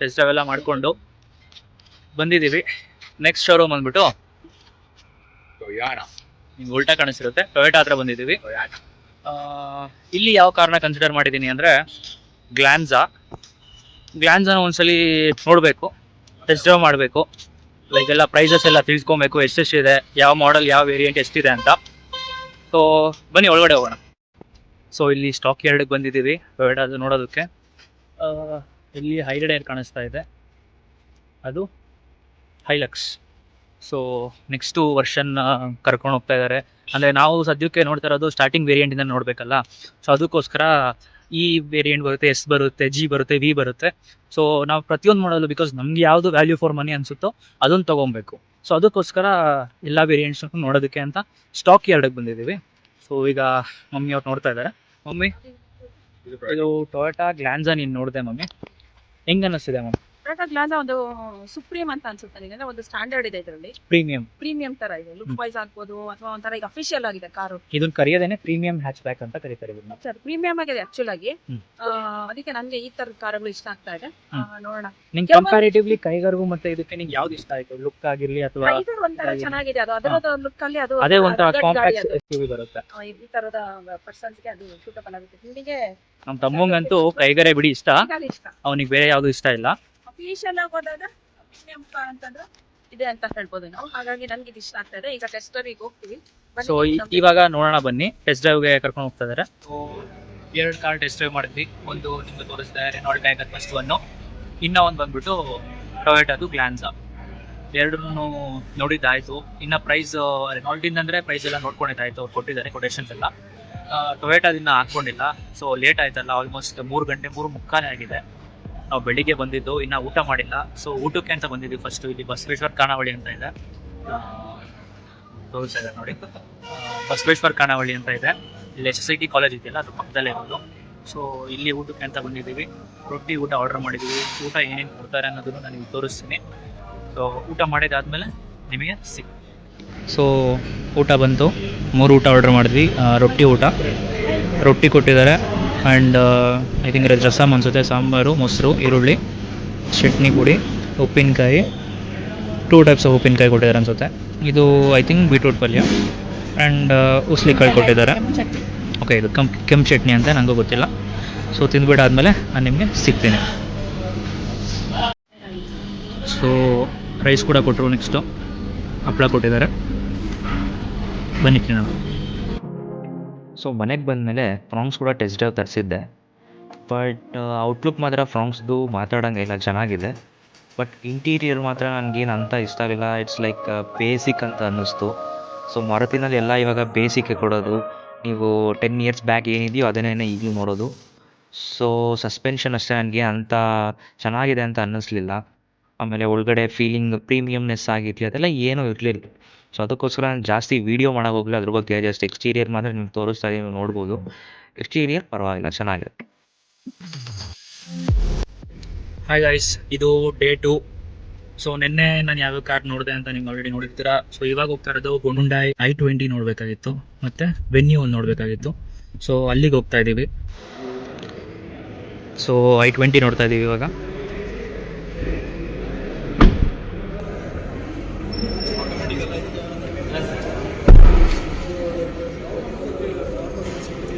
Test drive ಎಲ್ಲ ಮಾಡಿಕೊಂಡು ಬಂದಿದ್ದೀವಿ. ನೆಕ್ಸ್ಟ್ ಶೋರೂಮ್ ಅಂದ್ಬಿಟ್ಟು ನಿಮ್ಗೆ ಉಲ್ಟಾ ಕಾಣಿಸಿರುತ್ತೆ, ಟೊಯೋಟಾ ಹತ್ರ ಬಂದಿದ್ದೀವಿ. ಇಲ್ಲಿ ಯಾವ ಕಾರಣ ಕನ್ಸಿಡರ್ ಮಾಡಿದ್ದೀನಿ ಅಂದರೆ ಗ್ಲಾನ್ಸಾನ ಒಂದ್ಸಲಿ ನೋಡಬೇಕು, ಟೆಸ್ಟ್ ಡ್ರೈವ್ ಮಾಡಬೇಕು, ಲೈಕ್ ಎಲ್ಲ ಪ್ರೈಸಸ್ ಎಲ್ಲ ತಿಳ್ಕೊಬೇಕು, ಎಷ್ಟೆಷ್ಟಿದೆ, ಯಾವ ಮಾಡೆಲ್ ಯಾವ ವೇರಿಯಂಟ್ ಎಷ್ಟಿದೆ ಅಂತ. ಸೊ ಬನ್ನಿ ಒಳಗಡೆ ಹೋಗೋಣ. ಸೊ ಇಲ್ಲಿ ಸ್ಟಾಕ್ ಯಾರ್ಡ್ಗೆ ಬಂದಿದ್ದೀವಿ ಟೊಯೋಟಾದು ನೋಡೋದಕ್ಕೆ. ಇಲ್ಲಿ ಹೈರೈಡರ್ ಕಾಣಿಸ್ತಾ ಇದೆ, ಅದು ಹೈಲಕ್ಸ್. ಸೊ ನೆಕ್ಸ್ಟು ವರ್ಷನ್ ಕರ್ಕೊಂಡು ಹೋಗ್ತಾ ಇದ್ದಾರೆ. ಅಂದರೆ ನಾವು ಸದ್ಯಕ್ಕೆ ನೋಡ್ತಾ ಇರೋದು ಸ್ಟಾರ್ಟಿಂಗ್ ವೇರಿಯಂಟಿಂದ ನೋಡಬೇಕಲ್ಲ. ಸೊ ಅದಕ್ಕೋಸ್ಕರ ಈ ವೇರಿಯಂಟ್ ಬರುತ್ತೆ, ಎಸ್ ಬರುತ್ತೆ, ಜಿ ಬರುತ್ತೆ, ವಿ ಬರುತ್ತೆ. ಸೊ ನಾವು ಪ್ರತಿಯೊಂದು ಮಾಡಲು ಬಿಕಾಸ್ ನಮ್ಗೆ ಯಾವುದು ವ್ಯಾಲ್ಯೂ ಫಾರ್ ಮನಿ ಅನಿಸುತ್ತೋ ಅದನ್ನು ತೊಗೊಬೇಕು. ಸೊ ಅದಕ್ಕೋಸ್ಕರ ಎಲ್ಲ ವೇರಿಯಂಟ್ಸ್ ನೋಡೋದಕ್ಕೆ ಅಂತ ಸ್ಟಾಕ್ ಯಾರ್ಡ್ಗೆ ಬಂದಿದ್ದೀವಿ. ಸೊ ಈಗ ಮಮ್ಮಿ ಅವ್ರು ನೋಡ್ತಾ ಇದ್ದಾರೆ. ಮಮ್ಮಿ, ಇದು ಟೊಯೋಟಾ ಗ್ಲಾನ್ಸಾ ನೀನು ನೋಡಿದೆ ಮಮ್ಮಿ, ಹೆಂಗೆ ಅನ್ನಿಸ್ತಿದೆ ಮಮ್ಮಿ? ಟೊಯೋಟಾ ಗ್ಲಾನ್ಸಾ ಒಂದು ಸುಪ್ರೀಂ ಅಂತ ಅನ್ಸುತ್ತೆ ನನಗೆ. ಅಂದ್ರೆ ಒಂದು ಸ್ಟ್ಯಾಂಡರ್ಡ್ ಇದೆ ಇದರಲ್ಲಿ, ಪ್ರೀಮಿಯಂ ತರ ಇದೆ. ಲುಕ್ ವೈಸ್ ಆಗ್ಬೋದು ಅಥವಾ ಒಂಥರ ಈಗ ಅಫಿಷಿಯಲ್ ಆಗಿದೆ ಕಾರು. ಇದನ್ನ ಕರೆಯೋದೇನೆ ಪ್ರೀಮಿಯಂ ಹ್ಯಾಚ್ ಬ್ಯಾಕ್ ಅಂತ ಕರೀತಾರೆ ಇದನ್ನ. ಸರ್ ಪ್ರೀಮಿಯಂ ಆಗಿದೆ ಆಕ್ಚುಲ್ ಆಗಿ. ಅದಕ್ಕೆ ನನಗೆ ಈ ತರದ ಕಾರುಗಳು ಇಷ್ಟ ಆಗ್ತಾ ಇದೆ. ನೋಡೋಣ ನಿಂಗೆ ಕಂಪ್ಯಾರಿಟಿವ್ಲಿ ಕೈಗಾರಿಗೂ ಮತ್ತೆ ಇದಕ್ಕೆ ನಿಂಗೆ ಯಾವ್ದು ಇಷ್ಟ ಆಯ್ತು? ಲುಕ್ ಆಗಿರ್ಲಿ ಅಥವಾ ಇದು ಒಂಥರ ಚೆನ್ನಾಗಿದೆ, ಅದು ಅದರದ ಲುಕ್ ಅಲ್ಲಿ ಅದು ಅದೇ ಒಂಥರ ಕಾಂಪ್ಯಾಕ್ಟ್ ಎಸ್ಯುವಿ ಬರುತ್ತೆ. ಈ ತರದ ಪರ್ಸನ್ಸ್ ಗೆ ಅದು ಸೂಟಬಲ್ ಆಗುತ್ತೆ. ನಿಮಗೆ ನಮ್ಮ ತಮ್ಮಂಗಂತೂ ಕೈಗಾರೆ ಬಿಡಿ ಇಷ್ಟ, ಇಷ್ಟ, ಅವನಿಗೆ ಬೇರೆ ಯಾವ್ದು ಇಷ್ಟ ಇಲ್ಲ. ಅಫಿಷಿಯಲ್ ಆಗಿ ಹೋದಾಗ ಪ್ರೀಮಿಯಂ ಅಂತಂದ್ರೆ ಇದೆ ಅಂತ ಹೇಳ್ಬೋದು ನಾವು. ಹಾಗಾಗಿ ನನ್ಗೆ ಇದು ಇಷ್ಟ ಆಗ್ತಾ ಇದೆ. ಈಗ ಟೆಸ್ಟರಿಗೆ ಹೋಗ್ತೀವಿ. ಸೊ ಇವಾಗ ನೋಡೋಣ ಬನ್ನಿ, ಟೆಸ್ಟ್ ಡ್ರೈವ್ಗೆ ಕರ್ಕೊಂಡು ಹೋಗ್ತಾ ಇದ್ದಾರೆ. ಎರಡು ಕಾರ್ ಟೆಸ್ಟ್ ಡ್ರೈವ್ ಮಾಡಿದ್ವಿ. ಒಂದು ನಿಮ್ಗೆ ತೋರಿಸ್ತಾ ಇದ್ದಾರೆ ರೆನಾಲ್ಟ್ ಟ್ಯಾಗರ್ ಫಸ್ಟ್ ಒನ್ನು, ಇನ್ನೂ ಒಂದು ಬಂದ್ಬಿಟ್ಟು ಟೊಯೋಟಾದು ಗ್ಲಾನ್ಸಾ. ಎರಡನ್ನೂ ನೋಡಿದ್ದಾಯಿತು. ಇನ್ನು ಪ್ರೈಸ್ ರೆನಾಲ್ಟಿಂದ ಅಂದರೆ ಪ್ರೈಸ್ ಎಲ್ಲ ನೋಡ್ಕೊಂಡಿದ್ದಾಯಿತು, ಅವ್ರು ಕೊಟ್ಟಿದ್ದಾರೆ ಕೊಟೇಶನ್ಸ್ ಎಲ್ಲ. ಟೊಯೋಟಾದಿಂದ ಹಾಕ್ಕೊಂಡಿಲ್ಲ. ಸೊ ಲೇಟ್ ಆಯ್ತಲ್ಲ, ಆಲ್ಮೋಸ್ಟ್ 3 ಗಂಟೆ 3:45 ಆಗಿದೆ. ನಾವು ಬೆಳಿಗ್ಗೆ ಬಂದಿದ್ದು, ಇನ್ನು ಊಟ ಮಾಡಿಲ್ಲ. ಸೊ ಊಟಕ್ಕೆ ಅಂತ ಬಂದಿದ್ವಿ. ಫಸ್ಟು ಇಲ್ಲಿ ಬಸವೇಶ್ವರ ಖಾನಾವಳಿ ಅಂತ ಇದೆ, ತೋರಿಸ್ತಾ ಇದೆ ನೋಡಿ, ಬಸವೇಶ್ವರ ಖಾನಾವಳಿ ಅಂತ ಇದೆ. ಇಲ್ಲಿ SSIT ಕಾಲೇಜ್ ಇದೆಯಲ್ಲ, ಅದು ಪಕ್ಕದಲ್ಲೇ ಇರೋದು. ಸೊ ಇಲ್ಲಿ ಊಟಕ್ಕೆ ಅಂತ ಬಂದಿದ್ದೀವಿ. ರೊಟ್ಟಿ ಊಟ ಆರ್ಡರ್ ಮಾಡಿದ್ದೀವಿ. ಊಟ ಏನೇನು ಕೊಡ್ತಾರೆ ಅನ್ನೋದನ್ನು ನಾನು ನಿಮಗೆ ತೋರಿಸ್ತೀನಿ. ಸೊ ಊಟ ಮಾಡಿದಾದ್ಮೇಲೆ ನಿಮಗೆ ಸೊ ಊಟ ಬಂತು, 3 ಊಟ ಆರ್ಡರ್ ಮಾಡಿದ್ವಿ. ರೊಟ್ಟಿ ಕೊಟ್ಟಿದ್ದಾರೆ ಆ್ಯಂಡ್ ಐ ಥಿಂಕ್ ರಸಮ್ ಅನಿಸುತ್ತೆ, ಸಾಂಬಾರು, ಮೊಸರು, ಈರುಳ್ಳಿ, ಚಟ್ನಿ ಪುಡಿ, ಉಪ್ಪಿನಕಾಯಿ, 2 ಟೈಪ್ಸ್ ಆಫ್ ಉಪ್ಪಿನಕಾಯಿ ಕೊಟ್ಟಿದ್ದಾರೆ ಅನಿಸುತ್ತೆ. ಇದು ಐ ಥಿಂಕ್ ಬೀಟ್ರೂಟ್ ಪಲ್ಯ ಆ್ಯಂಡ್ ಉಸ್ಲಿಕಾಳು ಕೊಟ್ಟಿದ್ದಾರೆ. ಓಕೆ, ಇದು ಕೆಂಪು ಚಟ್ನಿ ಅಂತ ನನಗೂ ಗೊತ್ತಿಲ್ಲ. ಸೊ ತಿಂದ್ಬಿಟ್ಟಾದ್ಮೇಲೆ ನಾನು ನಿಮಗೆ ಸಿಗ್ತೀನಿ. ಸೊ ರೈಸ್ ಕೂಡ ಕೊಟ್ಟರು, ನೆಕ್ಸ್ಟು ಹಪ್ಪಳ ಕೊಟ್ಟಿದ್ದಾರೆ. ಬನ್ನಿ ನಾವು. ಸೊ ಮನೆಗೆ ಬಂದಮೇಲೆ ಫ್ರಾಂಕ್ಸ್ ಕೂಡ ಟೆಸ್ಟ್ ಡ್ರೈವ್ ತರಿಸಿದ್ದೆ. ಬಟ್ ಔಟ್ಲುಕ್ ಮಾತ್ರ ಫ್ರಾಂಕ್ಸ್ದು ಮಾತಾಡೋಂಗಿಲ್ಲ, ಚೆನ್ನಾಗಿದೆ. ಬಟ್ ಇಂಟೀರಿಯರ್ ಮಾತ್ರ ನನಗೇನು ಅಂತ ಇಷ್ಟ ಆಗಿಲ್ಲ. ಇಟ್ಸ್ ಲೈಕ್ ಬೇಸಿಕ್ ಅಂತ ಅನ್ನಿಸ್ತು. ಸೊ ಮಾರುತಿನಲ್ಲಿ ಎಲ್ಲ ಇವಾಗ ಬೇಸಿಕ್ಕೆ ಕೊಡೋದು. ನೀವು 10 ಇಯರ್ಸ್ ಬ್ಯಾಕ್ ಏನಿದೆಯೋ ಅದನ್ನೇ ಈಗಲೂ ನೋಡೋದು. ಸೊ ಸಸ್ಪೆನ್ಷನ್ ಅಷ್ಟೇ ನನಗೆ ಅಂತ ಚೆನ್ನಾಗಿದೆ ಅಂತ ಅನ್ನಿಸ್ಲಿಲ್ಲ. ಆಮೇಲೆ ಒಳಗಡೆ ಫೀಲಿಂಗ್ ಪ್ರೀಮಿಯಮ್ನೆಸ್ ಆಗಿರಲಿ ಅದೆಲ್ಲ ಏನೂ ಇರಲಿಲ್ಲ. ಸೊ ಅದಕ್ಕೋಸ್ಕರ ನಾನು ಜಾಸ್ತಿ ವೀಡಿಯೋ ಮಾಡೋಕೆ ಹೋಗಲಿಲ್ಲ ಅದ್ರ ಬಗ್ಗೆ. ಜಸ್ಟ್ ಎಕ್ಸ್ಟೀರಿಯರ್ ಮಾತ್ರ ನಿಮ್ಗೆ ತೋರಿಸ್ತಾ ಇದೀನಿ, ನೋಡ್ಬೋದು. ಎಕ್ಸ್ಟೀರಿಯರ್ ಪರವಾಗಿಲ್ಲ, ಚೆನ್ನಾಗಿದೆ. ಹಾಯ್ ಗೈಸ್, ಇದು ಡೇ 2. ಸೊ ನಿನ್ನೆ ನಾನು ಯಾವ್ಯಾವ ಕಾರ್ ನೋಡಿದೆ ಅಂತ ನಿಮ್ಗೆ ಆಲ್ರೆಡಿ ನೋಡಿರ್ತೀರಾ. ಸೊ ಇವಾಗ ಹೋಗ್ತಾ ಇರೋದು Hyundai i20 ನೋಡಬೇಕಾಗಿತ್ತು, ಮತ್ತು Venue ಒಂದು ನೋಡಬೇಕಾಗಿತ್ತು. ಸೊ ಅಲ್ಲಿಗೆ ಹೋಗ್ತಾ ಇದ್ದೀವಿ. ಸೊ i20 ನೋಡ್ತಾ ಇದ್ದೀವಿ ಇವಾಗ.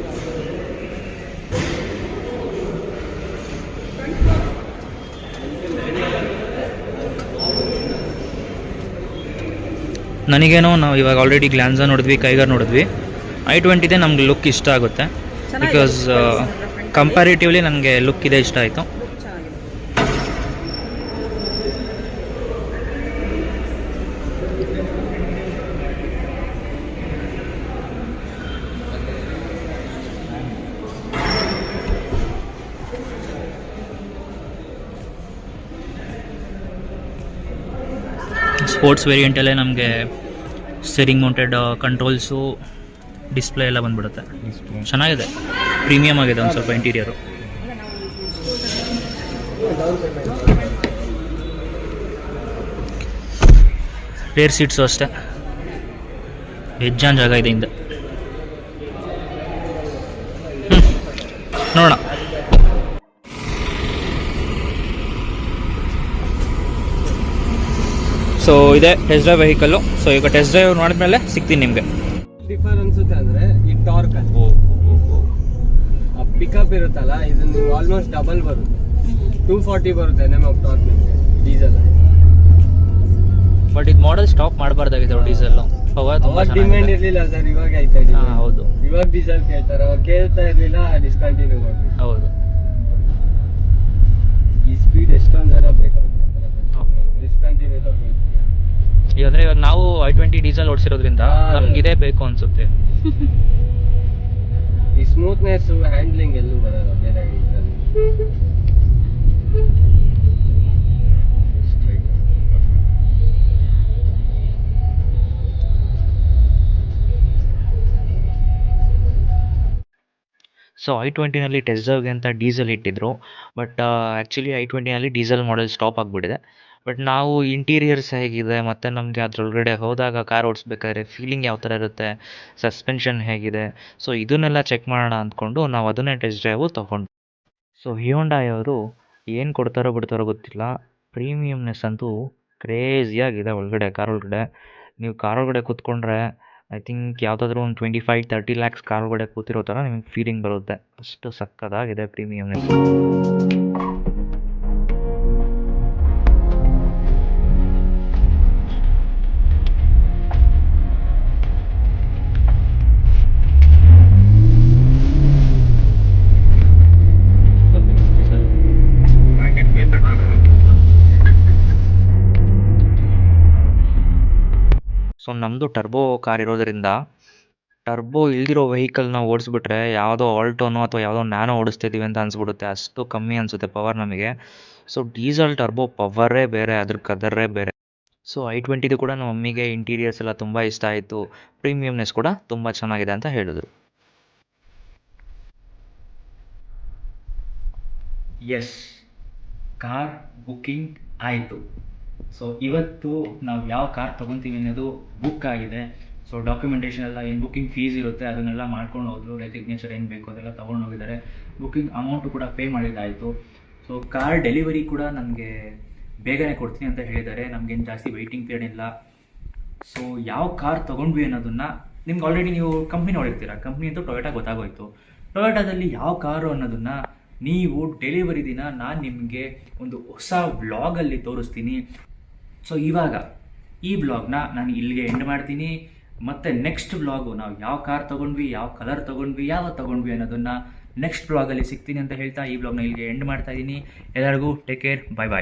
ನನಗೇನೋ ನಾವು ಇವಾಗ ಆಲ್ರೆಡಿ ಗ್ಲಾನ್ಸಾ ನೋಡಿದ್ವಿ, ಕೈಗಾರ್ ನೋಡಿದ್ವಿ. i20 ನಮ್ಗೆ ಲುಕ್ ಇಷ್ಟ ಆಗುತ್ತೆ ಬಿಕಾಸ್ ಕಂಪ್ಯಾರಿಟಿವ್ಲಿ ನನಗೆ ಲುಕ್ ಇದೆ ಇಷ್ಟ ಆಯಿತು. ಸ್ಪೋರ್ಟ್ಸ್ ವೇರಿಯಂಟಲ್ಲೇ ನಮಗೆ ಸ್ಟೀರಿಂಗ್ ಮೌಂಟೆಡ್ ಕಂಟ್ರೋಲ್ಸು, ಡಿಸ್ಪ್ಲೇ ಎಲ್ಲ ಬಂದ್ಬಿಡುತ್ತೆ. ಚೆನ್ನಾಗಿದೆ, ಪ್ರೀಮಿಯಮ್ ಆಗಿದೆ ಒಂದು ಸ್ವಲ್ಪ ಇಂಟೀರಿಯರು. ರೇರ್ ಸೀಟ್ಸು ಅಷ್ಟೇ, ಹೆಚ್ಚಾನ್ ಜಾಗ ಇದೆ ಹಿಂದೆ. ನೋಡೋಣ. ಸೊ ಇದೆ ಟೆಸ್ಟ್ ಡ್ರೈವ್ ವೆಹಿಕಲ್ಲು. ಸೊ ಈಗ ಟೆಸ್ಟ್ ಡ್ರೈವ್ ಮಾಡಿದ್ಮೇಲೆ ಸಿಗ್ತೀನಿ ನಿಮಗೆ. ಡಿಫರ್ ಅನ್ಸುತ್ತೆ ಅಂದ್ರೆ ಈ ಟಾರ್ಕ್ ಅಲ್ಲಿ ಪಿಕಪ್ ಇರುತ್ತಲ್ಲ, ಇದು ನೀವು ಆಲ್ಮೋಸ್ಟ್ ಡಬಲ್ ಬರುತ್ತೆ, 240 ಬರುತ್ತೆ NMF ಟಾರ್ಕ್ ಡೀಸೆಲ್. ಬಟ್ ಇದು ಮಾಡಲ್ ಸ್ಟಾಪ್ ಮಾಡಬಾರ್ದಾಗಿದೆ ಡೀಸೆಲ್. ಅವಾಗ ಡಿಮ್ಯಾಂಡ್ ಇರ್ಲಿಲ್ಲ ಸರ್, ಇವಾಗ ಐತೆ. ಹೌದು, ಇವಾಗ ಡೀಸೆಲ್ ಕೇಳ್ತಾರೆ, ಅವಾಗ ಕೇಳ್ತಾ ಇರ್ಲಿಲ್ಲ, ಡಿಸ್ಕಂಟಿನ್ಯೂ ಮಾಡಿ. ಹೌದು. ಈ ಸ್ಪೀಡ್ ಎಷ್ಟೊಂದು ಜನ ಬೇಕಾಗುತ್ತೆ ಡಿಸ್ಕಂಟಿನ್ಯೂ ತಗೊಳ್ಳಿ. ಅಂದ್ರೆ ಇವಾಗ ನಾವು i20 ಡೀಸೆಲ್ ಓಡಿಸಿರೋದ್ರಿಂದ ನಮ್ಗೆ ಇದೇ ಬೇಕು ಅನ್ಸುತ್ತೆ. ಈ ಸ್ಮೂತ್ನೆಸ್ ಹ್ಯಾಂಡ್ಲಿಂಗ್ ಎಲ್ಲೂ ಬರಲ್ಲ ಬೇರೆ ವೆಹಿಕಲ್. ಸೊ i20ನಲ್ಲಿ ಟೆಸ್ಟ್ ಡ್ರೈವ್ಗೆ ಅಂತ ಡೀಸೆಲ್ ಇಟ್ಟಿದ್ರು. ಬಟ್ ಆ್ಯಕ್ಚುಲಿ i20ನಲ್ಲಿ ಡೀಸೆಲ್ ಮಾಡೆಲ್ ಸ್ಟಾಪ್ ಆಗಿಬಿಟ್ಟಿದೆ. ಬಟ್ ನಾವು ಇಂಟೀರಿಯರ್ಸ್ ಹೇಗಿದೆ ಮತ್ತು ನಮಗೆ ಅದರೊಳಗಡೆ ಹೋದಾಗ ಕಾರ್ ಓಡಿಸ್ಬೇಕಾದ್ರೆ ಫೀಲಿಂಗ್ ಯಾವ ಥರ ಇರುತ್ತೆ, ಸಸ್ಪೆನ್ಷನ್ ಹೇಗಿದೆ, ಸೊ ಇದನ್ನೆಲ್ಲ ಚೆಕ್ ಮಾಡೋಣ ಅಂದ್ಕೊಂಡು ನಾವು ಅದನ್ನೇ ಟೆಸ್ಟ್ ಡ್ರೈವು ತೊಗೊಂಡು. ಸೊ ಹ್ಯುಂಡೈ ಅವರು ಏನು ಕೊಡ್ತಾರೋ ಬಿಡ್ತಾರೋ ಗೊತ್ತಿಲ್ಲ, ಪ್ರೀಮಿಯಮ್ನೆಸ್ ಅಂತೂ ಕ್ರೇಜಿಯಾಗಿದೆ ಒಳಗಡೆ. ಕಾರ್ ಒಳಗಡೆ ನೀವು ಕಾರ್ ಒಳಗಡೆ ಕೂತ್ಕೊಂಡ್ರೆ ಐ ಥಿಂಕ್ ಯಾವುದಾದ್ರೂ ಒಂದು 25-30 ಲ್ಯಾಕ್ಸ್ ಕಾರ್ ಒಳಗಡೆ ಕೂತಿರೋ ಥರ ನಿಮಗೆ ಫೀಲಿಂಗ್ ಬರುತ್ತೆ. ಅಷ್ಟು ಸಕ್ಕತ್ತಾಗಿದೆ ಪ್ರೀಮಿಯಮ್ನೆಸ್. ಸೊ ನಮ್ಮದು ಟರ್ಬೋ ಕಾರ್ ಇರೋದರಿಂದ ಟರ್ಬೋ ಇಲ್ದಿರೋ ವೆಹಿಕಲ್ನ ಓಡಿಸ್ಬಿಟ್ರೆ ಯಾವುದೋ ಆಲ್ಟೋನೋ ಅಥವಾ ಯಾವುದೋ ನ್ಯಾನೋ ಓಡಿಸ್ತಿದ್ದೀವಿ ಅಂತ ಅನಿಸ್ಬಿಡುತ್ತೆ. ಅಷ್ಟು ಕಮ್ಮಿ ಅನಿಸುತ್ತೆ ಪವರ್ ನಮಗೆ. ಸೊ ಡೀಸೆಲ್ ಟರ್ಬೋ ಪವರೇ ಬೇರೆ, ಅದ್ರ ಕದರೇ ಬೇರೆ. ಸೊ i20 ಕೂಡ ನಮ್ಮ ಮಮ್ಮಿಗೆ ಇಂಟೀರಿಯರ್ಸ್ ಎಲ್ಲ ತುಂಬ ಇಷ್ಟ ಆಯಿತು, ಪ್ರೀಮಿಯಮ್ನೆಸ್ ಕೂಡ ತುಂಬ ಚೆನ್ನಾಗಿದೆ ಅಂತ ಹೇಳಿದ್ರು. ಎಸ್, ಕಾರ್ ಬುಕ್ಕಿಂಗ್ ಆಯಿತು. ಸೊ ಇವತ್ತು ನಾವು ಯಾವ ಕಾರ್ ತೊಗೊತೀವಿ ಅನ್ನೋದು ಬುಕ್ ಆಗಿದೆ. ಸೊ ಡಾಕ್ಯುಮೆಂಟೇಷನ್ ಎಲ್ಲ ಏನು ಬುಕ್ಕಿಂಗ್ ಫೀಸ್ ಇರುತ್ತೆ ಅದನ್ನೆಲ್ಲ ಮಾಡ್ಕೊಂಡು ಹೋದ್ರು. ರೆಸಿಗ್ನೇಚರ್ ಏನು ಬೇಕು ಅದೆಲ್ಲ ತೊಗೊಂಡು ಹೋಗಿದ್ದಾರೆ. ಬುಕ್ಕಿಂಗ್ ಅಮೌಂಟು ಕೂಡ ಪೇ ಮಾಡಿದ್ದಾಯಿತು. ಸೊ ಕಾರ್ ಡೆಲಿವರಿ ಕೂಡ ನನಗೆ ಬೇಗನೆ ಕೊಡ್ತೀನಿ ಅಂತ ಹೇಳಿದ್ದಾರೆ. ನಮಗೇನು ಜಾಸ್ತಿ ವೆಯ್ಟಿಂಗ್ ಪೀರಿಯಡ್ ಇಲ್ಲ. ಸೊ ಯಾವ ಕಾರ್ ತೊಗೊಂಡ್ವಿ ಅನ್ನೋದನ್ನು ನಿಮ್ಗೆ ಆಲ್ರೆಡಿ ನೀವು ಕಂಪ್ನಿ ನೋಡಿರ್ತೀರ. ಕಂಪ್ನಿ ಅಂತೂ ಟೊಯೋಟಾ ಗೊತ್ತಾಗೋಯ್ತು. ಟೊಯೋಟಾದಲ್ಲಿ ಯಾವ ಕಾರು ಅನ್ನೋದನ್ನು ನೀವು ಡೆಲಿವರಿ ದಿನ ನಾನು ನಿಮಗೆ ಒಂದು ಹೊಸ ವ್ಲಾಗಲ್ಲಿ ತೋರಿಸ್ತೀನಿ. ಸೊ ಇವಾಗ ಈ ವ್ಲಾಗ್ನ ನಾನು ಇಲ್ಲಿಗೆ ಎಂಡ್ ಮಾಡ್ತೀನಿ. ಮತ್ತು ನೆಕ್ಸ್ಟ್ ವ್ಲಾಗು ನಾವು ಯಾವ ಕಾರ್ ತೊಗೊಂಡ್ವಿ, ಯಾವ ಕಲರ್ ತೊಗೊಂಡ್ವಿ, ಯಾವತ್ತು ತೊಗೊಂಡ್ವಿ ಅನ್ನೋದನ್ನು ನೆಕ್ಸ್ಟ್ ವ್ಲಾಗಲ್ಲಿ ಸಿಗ್ತೀನಿ ಅಂತ ಹೇಳ್ತಾ ಈ ವ್ಲಾಗ್ನ ಇಲ್ಲಿಗೆ ಎಂಡ್ ಮಾಡ್ತಾ ಇದ್ದೀನಿ. ಎಲ್ಲರಿಗೂ ಟೇಕ್ ಕೇರ್, ಬಾಯ್ ಬಾಯ್.